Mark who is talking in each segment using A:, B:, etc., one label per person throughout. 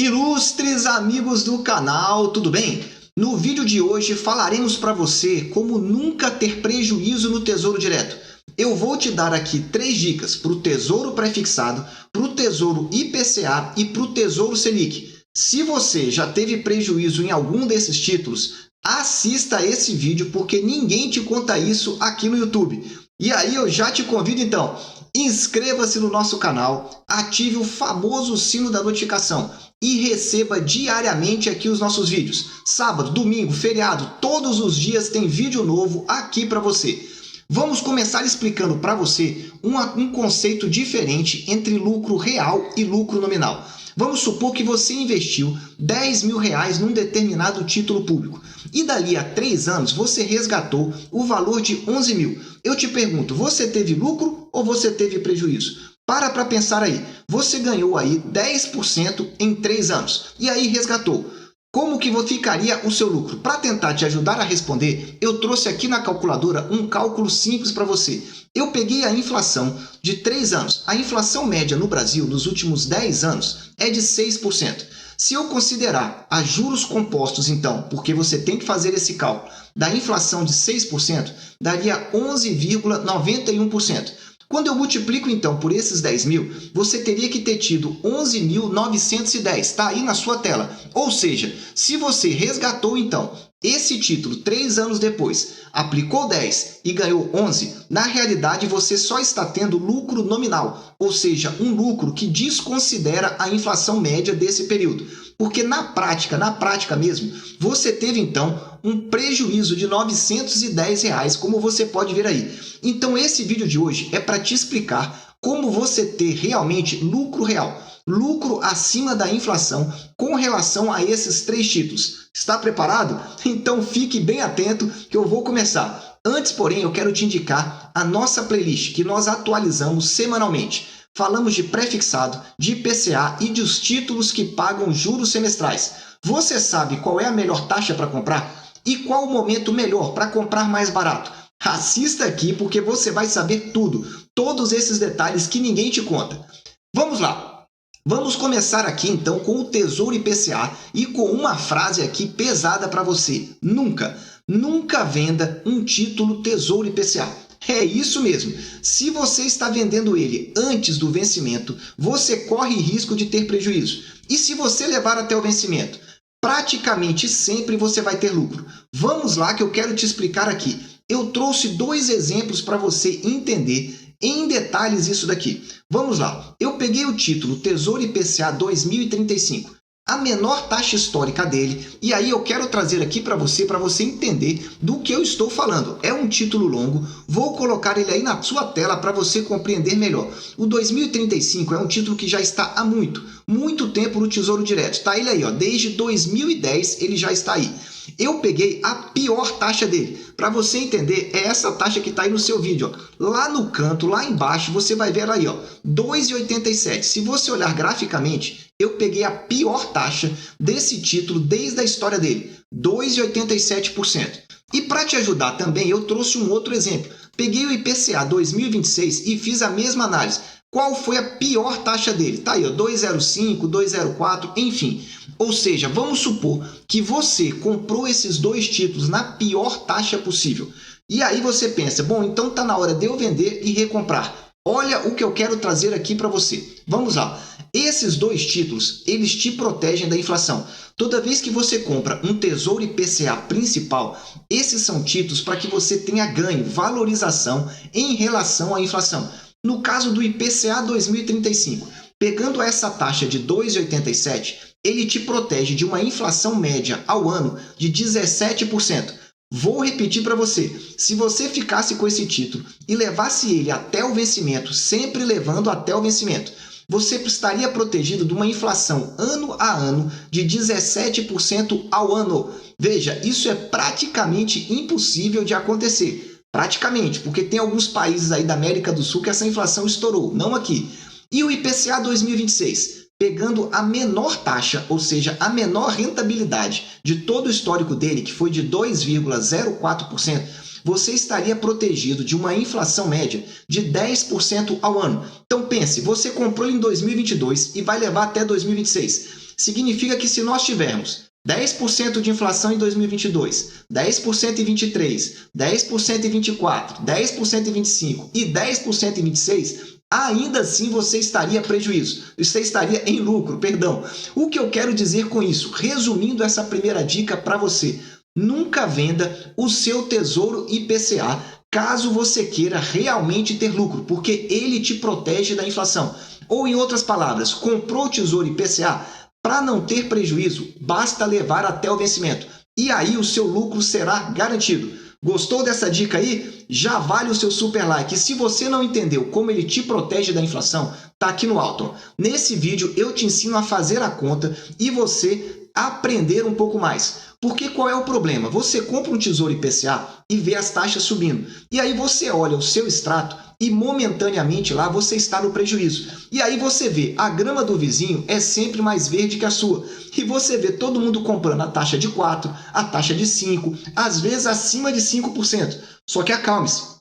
A: Ilustres amigos do canal, tudo bem? No vídeo de hoje falaremos para você como nunca ter prejuízo no Tesouro Direto. Eu vou te dar aqui 3 dicas para o Tesouro Pré-fixado, para o Tesouro IPCA e para o Tesouro Selic. Se você já teve prejuízo em algum desses títulos, assista esse vídeo porque ninguém te conta isso aqui no YouTube. E aí eu já te convido então, inscreva-se no nosso canal, ative o famoso sino da notificação e receba diariamente aqui os nossos vídeos. Sábado, domingo, feriado, todos os dias tem vídeo novo aqui para você. Vamos começar explicando para você um conceito diferente entre lucro real e lucro nominal. Vamos supor que você investiu R$10.000 num determinado título público e dali a 3 anos você resgatou o valor de 11 mil. Eu te pergunto, você teve lucro ou você teve prejuízo? Para pensar aí, você ganhou aí 10% em 3 anos e aí resgatou. Como que ficaria o seu lucro? Para tentar te ajudar a responder, eu trouxe aqui na calculadora um cálculo simples para você. Eu peguei a inflação de 3 anos. A inflação média no Brasil nos últimos 10 anos é de 6%. Se eu considerar a juros compostos, então, porque você tem que fazer esse cálculo, da inflação de 6%, daria 11,91%. Quando eu multiplico, então, por esses 10 mil, você teria que ter tido 11.910, está aí na sua tela. Ou seja, se você resgatou, então, esse título 3 anos depois, aplicou 10 e ganhou 11, na realidade você só está tendo lucro nominal, ou seja, um lucro que desconsidera a inflação média desse período. Porque na prática mesmo, você teve então um prejuízo de R$910, como você pode ver aí. Então esse vídeo de hoje é para te explicar como você ter realmente lucro real, lucro acima da inflação com relação a esses 3 títulos. Está preparado? Então fique bem atento que eu vou começar. Antes, porém, eu quero te indicar a nossa playlist que nós atualizamos semanalmente. Falamos de pré-fixado, de IPCA e dos títulos que pagam juros semestrais. Você sabe qual é a melhor taxa para comprar? E qual o momento melhor para comprar mais barato? Assista aqui porque você vai saber tudo, todos esses detalhes que ninguém te conta. Vamos lá! Vamos começar aqui então com o Tesouro IPCA e com uma frase aqui pesada para você. Nunca venda um título Tesouro IPCA. É isso mesmo. Se você está vendendo ele antes do vencimento, você corre risco de ter prejuízo. E se você levar até o vencimento, praticamente sempre você vai ter lucro. Vamos lá que eu quero te explicar aqui. Eu trouxe 2 exemplos para você entender em detalhes isso daqui. Vamos lá. Eu peguei o título Tesouro IPCA 2035. A menor taxa histórica dele, e aí eu quero trazer aqui para você entender do que eu estou falando. É um título longo, vou colocar ele aí na sua tela para você compreender melhor. O 2035 é um título que já está há muito tempo no Tesouro Direto. Está ele aí, ó, desde 2010 ele já está aí. Eu peguei a pior taxa dele. Para você entender, é essa taxa que está aí no seu vídeo. Ó. Lá no canto, lá embaixo, você vai ver aí, ó, 2,87. Se você olhar graficamente, eu peguei a pior taxa desse título desde a história dele, 2,87%. E para te ajudar também, eu trouxe um outro exemplo. Peguei o IPCA 2026 e fiz a mesma análise. Qual foi a pior taxa dele? Tá aí, ó, 2,05, 2,04, enfim. Ou seja, vamos supor que você comprou esses 2 títulos na pior taxa possível. E aí você pensa, bom, então tá na hora de eu vender e recomprar. Olha o que eu quero trazer aqui para você. Vamos lá. Esses 2 títulos, eles te protegem da inflação. Toda vez que você compra um Tesouro IPCA principal, esses são títulos para que você tenha ganho, valorização em relação à inflação. No caso do IPCA 2035, pegando essa taxa de 2,87, ele te protege de uma inflação média ao ano de 17%. Vou repetir para você, se você ficasse com esse título e levasse ele até o vencimento, sempre levando até o vencimento, você estaria protegido de uma inflação ano a ano de 17% ao ano. Veja, isso é praticamente impossível de acontecer. Praticamente, porque tem alguns países aí da América do Sul que essa inflação estourou, não aqui. E o IPCA 2026, pegando a menor taxa, ou seja, a menor rentabilidade de todo o histórico dele, que foi de 2,04%, você estaria protegido de uma inflação média de 10% ao ano. Então pense, você comprou em 2022 e vai levar até 2026. Significa que se nós tivermos 10% de inflação em 2022, 10% em 23, 10% em 24, 10% em 25 e 10% em 26, ainda assim você estaria em lucro, perdão. O que eu quero dizer com isso? Resumindo essa primeira dica para você, nunca venda o seu tesouro IPCA caso você queira realmente ter lucro, porque ele te protege da inflação. Ou em outras palavras, comprou o tesouro IPCA, para não ter prejuízo, basta levar até o vencimento. E aí o seu lucro será garantido. Gostou dessa dica aí? Já vale o seu super like. E se você não entendeu como ele te protege da inflação, tá aqui no alto. Nesse vídeo eu te ensino a fazer a conta e você aprender um pouco mais. Porque qual é o problema? Você compra um tesouro IPCA e vê as taxas subindo. E aí você olha o seu extrato e momentaneamente lá você está no prejuízo. E aí você vê, a grama do vizinho é sempre mais verde que a sua. E você vê todo mundo comprando a taxa de 4, a taxa de 5, às vezes acima de 5%. Só que acalme-se.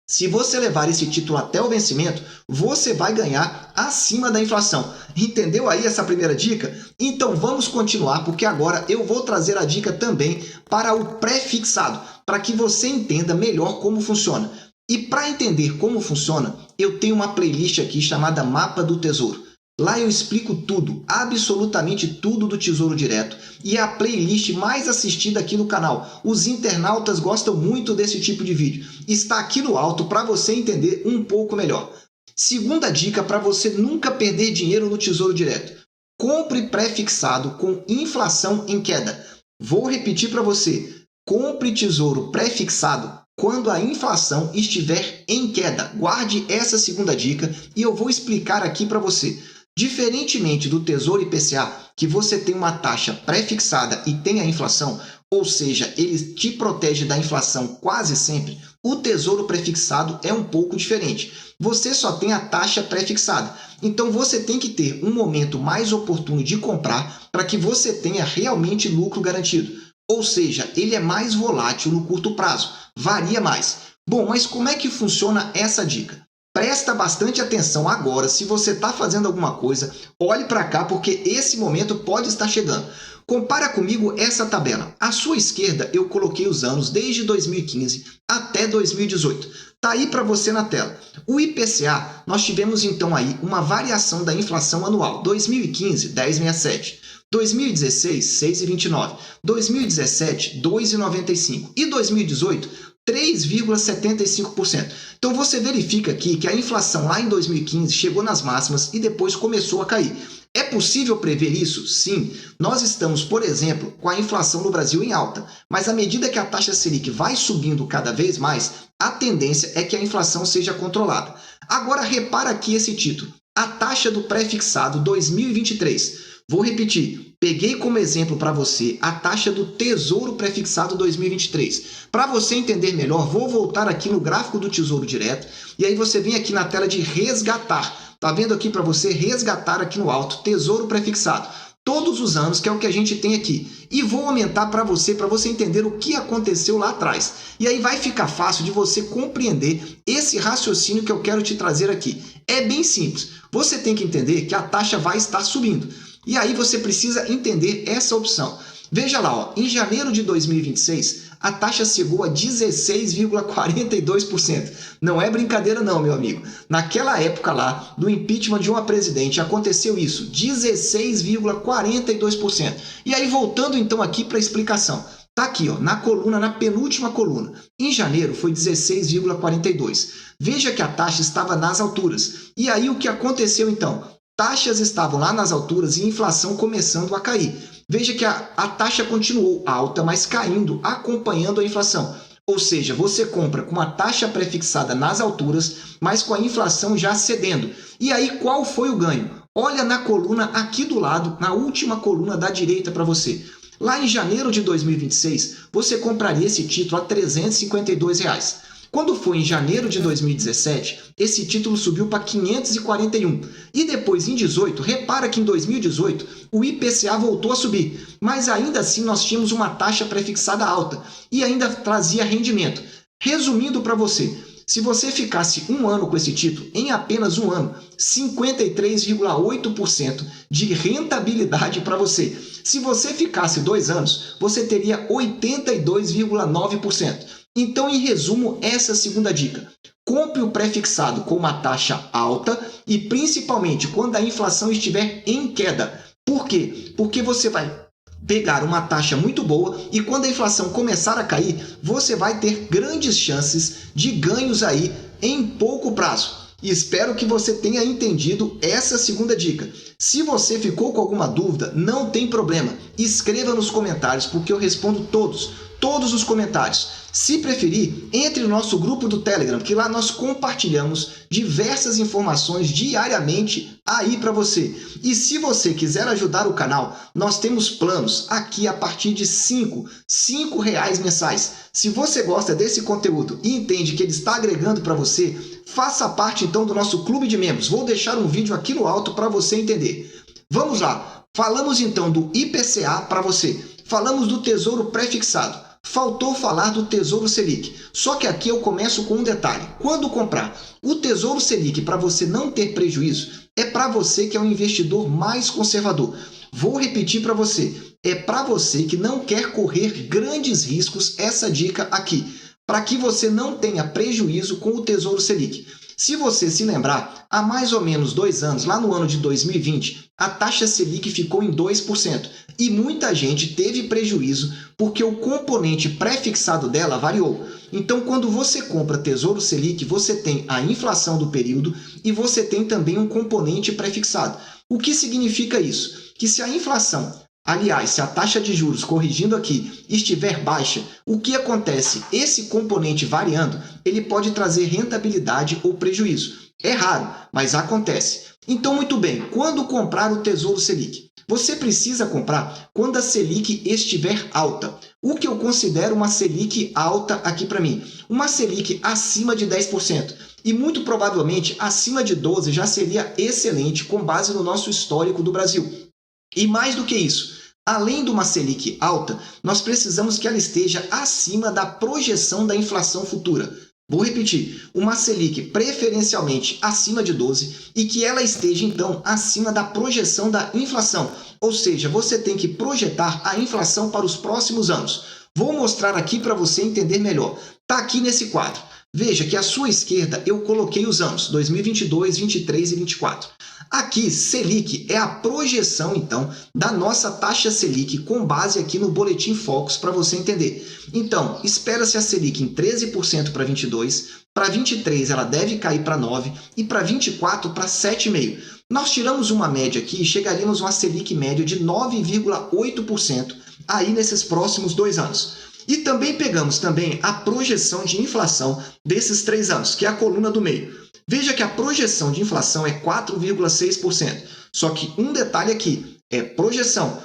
A: Se você levar esse título até o vencimento, você vai ganhar acima da inflação. Entendeu aí essa primeira dica? Então vamos continuar, porque agora eu vou trazer a dica também para o pré-fixado, para que você entenda melhor como funciona. E para entender como funciona, eu tenho uma playlist aqui chamada Mapa do Tesouro. Lá eu explico tudo, absolutamente tudo do Tesouro Direto. E é a playlist mais assistida aqui no canal. Os internautas gostam muito desse tipo de vídeo. Está aqui no alto para você entender um pouco melhor. Segunda dica para você nunca perder dinheiro no Tesouro Direto. Compre pré-fixado com inflação em queda. Vou repetir para você. Compre tesouro pré-fixado quando a inflação estiver em queda. Guarde essa segunda dica e eu vou explicar aqui para você. Diferentemente do Tesouro IPCA, que você tem uma taxa pré-fixada e tem a inflação, ou seja, ele te protege da inflação quase sempre, o Tesouro pré-fixado é um pouco diferente. Você só tem a taxa pré-fixada. Então você tem que ter um momento mais oportuno de comprar para que você tenha realmente lucro garantido. Ou seja, ele é mais volátil no curto prazo, varia mais. Bom, mas como é que funciona essa dica? Presta bastante atenção agora, se você está fazendo alguma coisa, olhe para cá porque esse momento pode estar chegando. Compara comigo essa tabela. À sua esquerda eu coloquei os anos desde 2015 até 2018. Está aí para você na tela. O IPCA, nós tivemos então aí uma variação da inflação anual. 2015, 10,67. 2016, 6,29. 2017, 2,95. E 2018, 3,75%. Então você verifica aqui que a inflação lá em 2015 chegou nas máximas e depois começou a cair. É possível prever isso? Sim. Nós estamos, por exemplo, com a inflação no Brasil em alta, mas à medida que a taxa Selic vai subindo cada vez mais, a tendência é que a inflação seja controlada. Agora repara aqui esse título, a taxa do pré-fixado 2023. Vou repetir, peguei como exemplo para você a taxa do Tesouro Pré-fixado 2023. Para você entender melhor, vou voltar aqui no gráfico do Tesouro Direto e aí você vem aqui na tela de resgatar. Tá vendo aqui para você resgatar aqui no alto, Tesouro Pré-fixado. Todos os anos, que é o que a gente tem aqui. E vou aumentar para você entender o que aconteceu lá atrás. E aí vai ficar fácil de você compreender esse raciocínio que eu quero te trazer aqui. É bem simples. Você tem que entender que a taxa vai estar subindo. E aí você precisa entender essa opção. Veja lá, ó, em janeiro de 2026, a taxa chegou a 16,42%. Não é brincadeira não, meu amigo. Naquela época lá, do impeachment de uma presidente, aconteceu isso, 16,42%. E aí, voltando então aqui para a explicação. Tá aqui, ó, na coluna, na penúltima coluna. Em janeiro foi 16,42%. Veja que a taxa estava nas alturas. E aí o que aconteceu então? Taxas estavam lá nas alturas e inflação começando a cair. Veja que a taxa continuou alta, mas caindo, acompanhando a inflação. Ou seja, você compra com a taxa pré-fixada nas alturas, mas com a inflação já cedendo. E aí, qual foi o ganho? Olha na coluna aqui do lado, na última coluna da direita para você. Lá em janeiro de 2026, você compraria esse título a R$ 352. Quando foi em janeiro de 2017, esse título subiu para 541. E depois, em 2018, repara que em 2018 o IPCA voltou a subir, mas ainda assim nós tínhamos uma taxa pré-fixada alta e ainda trazia rendimento. Resumindo para você, Se você ficasse um ano com esse título, em apenas um ano, 53,8% de rentabilidade para você. Se você ficasse 2 anos, você teria 82,9%. Então, em resumo, essa é a segunda dica. Compre o pré-fixado com uma taxa alta e principalmente quando a inflação estiver em queda. Por quê? Porque você vai pegar uma taxa muito boa e quando a inflação começar a cair, você vai ter grandes chances de ganhos aí em pouco prazo. E espero que você tenha entendido essa segunda dica. Se você ficou com alguma dúvida, não tem problema. Escreva nos comentários porque eu respondo todos os comentários. Se preferir, entre no nosso grupo do Telegram, que lá nós compartilhamos diversas informações diariamente aí para você. E se você quiser ajudar o canal, nós temos planos aqui a partir de R$ 5 mensais. Se você gosta desse conteúdo e entende que ele está agregando para você, faça parte então do nosso clube de membros. Vou deixar um vídeo aqui no alto para você entender. Vamos lá. Falamos então do IPCA para você. Falamos do Tesouro Pré-fixado. Faltou falar do Tesouro Selic. Só que aqui eu começo com um detalhe. Quando comprar o Tesouro Selic para você não ter prejuízo, é para você que é um investidor mais conservador. Vou repetir para você. É para você que não quer correr grandes riscos essa dica aqui. Para que você não tenha prejuízo com o Tesouro Selic. Se você se lembrar, há mais ou menos 2 anos, lá no ano de 2020, a taxa Selic ficou em 2%. E muita gente teve prejuízo porque o componente pré-fixado dela variou. Então, quando você compra Tesouro Selic, você tem a inflação do período e você tem também um componente pré-fixado. O que significa isso? Que se a inflação, aliás, se a taxa de juros, corrigindo aqui, estiver baixa, o que acontece? Esse componente variando, ele pode trazer rentabilidade ou prejuízo. É raro, mas acontece. Então, muito bem, quando comprar o Tesouro Selic? Você precisa comprar quando a Selic estiver alta. O que eu considero uma Selic alta aqui para mim? Uma Selic acima de 10%. E muito provavelmente acima de 12% já seria excelente com base no nosso histórico do Brasil. E mais do que isso, além de uma Selic alta, nós precisamos que ela esteja acima da projeção da inflação futura. Vou repetir, uma Selic preferencialmente acima de 12% e que ela esteja então acima da projeção da inflação. Ou seja, você tem que projetar a inflação para os próximos anos. Vou mostrar aqui para você entender melhor. Está aqui nesse quadro. Veja que à sua esquerda eu coloquei os anos 2022, 23 e 24. Aqui, Selic é a projeção, então, da nossa taxa Selic com base aqui no Boletim Focus para você entender. Então, espera-se a Selic em 13% para 22, para 23 ela deve cair para 9 e para 24 para 7,5. Nós tiramos uma média aqui e chegaríamos a uma Selic média de 9,8% aí nesses próximos 2 anos. E também pegamos a projeção de inflação desses 3 anos, que é a coluna do meio. Veja que a projeção de inflação é 4,6%. Só que um detalhe aqui, é projeção.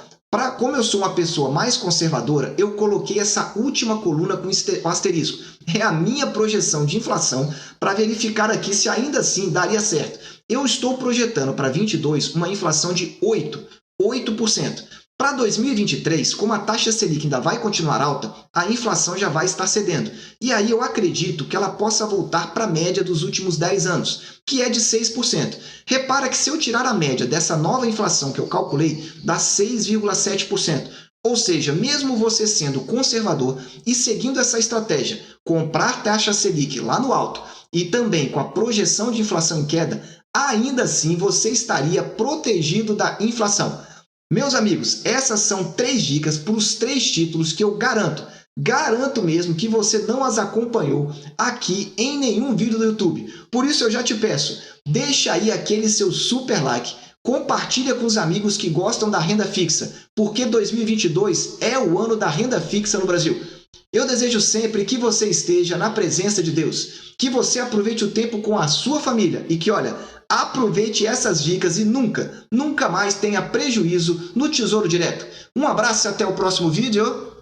A: Como eu sou uma pessoa mais conservadora, eu coloquei essa última coluna com asterisco. É a minha projeção de inflação para verificar aqui se ainda assim daria certo. Eu estou projetando para 22 uma inflação de 8%. Para 2023, como a taxa Selic ainda vai continuar alta, a inflação já vai estar cedendo. E aí eu acredito que ela possa voltar para a média dos últimos 10 anos, que é de 6%. Repara que se eu tirar a média dessa nova inflação que eu calculei, dá 6,7%. Ou seja, mesmo você sendo conservador e seguindo essa estratégia, comprar taxa Selic lá no alto e também com a projeção de inflação em queda, ainda assim você estaria protegido da inflação. Meus amigos, essas são 3 dicas para os 3 títulos que eu garanto mesmo que você não as acompanhou aqui em nenhum vídeo do YouTube. Por isso eu já te peço, deixa aí aquele seu super like, compartilha com os amigos que gostam da renda fixa, porque 2022 é o ano da renda fixa no Brasil. Eu desejo sempre que você esteja na presença de Deus, que você aproveite o tempo com a sua família e que, aproveite essas dicas e nunca mais tenha prejuízo no Tesouro Direto. Um abraço e até o próximo vídeo.